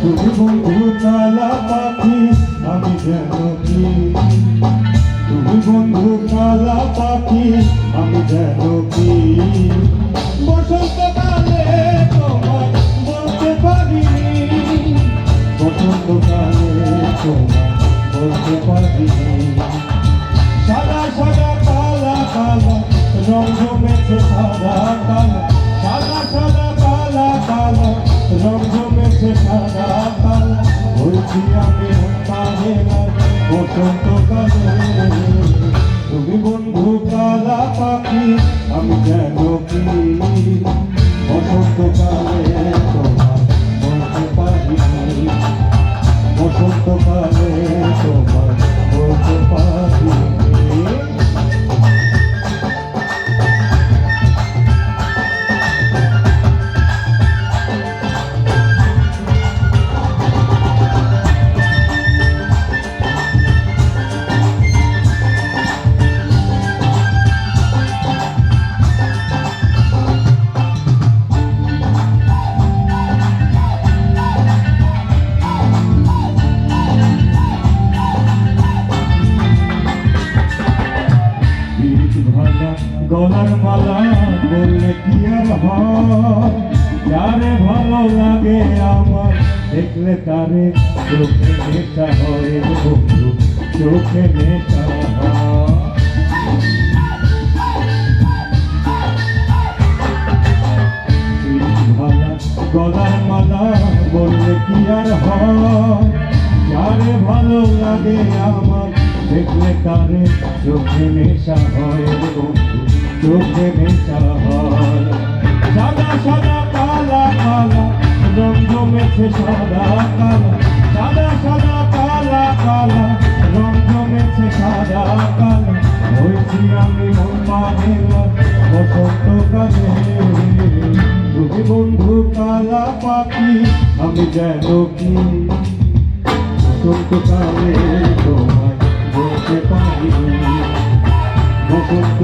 তুমি বন্ধু কালা পাখি আমি যেন কি, তুমি বন্ধু কালা পাখি আমি যেন কি। বসন্তকালে তোমায় বলতে পারিনি, বসন্তকালে তোমায় বলতে পারিনি। সাদা সাদা কালা কালা রং জমেছে সাদা কালা, সাদা সাদা কালা কালা রং জমেছে সাদা কালা। বলছি আমি বসন্তকালে তুমি বন্ধু কালা পাখি আমি যেন কি। বসন্তকালে তোমায় বলতে পারিনি, বসন্তকালে তোমায় বলতে পারিনি। গলার মালা বললে কি আর হয়, যারে ভালো লাগে আমার দেখলে তারে চোখে নেশা হয়, বন্ধু চোখে নেশা হয়। গলার মালা বললে কি আর হয়, যারে ভালো লাগে আমার দেখলে তারে চোখে নেশা হয়, বন্ধু চোখে নেশা হয়। সাদা সাদা কালা কালা রং জমেছে সাদা কালা, সাদা সাদা কালা কালা রং জমেছে সাদা কালা। হয়েছি আমি মন পাগলা বসন্তকালে, তুমি বন্ধু কালা পাখি আমি যেন কি। বসন্তকালে তোমায় বলতে পারিনি, বসন্ত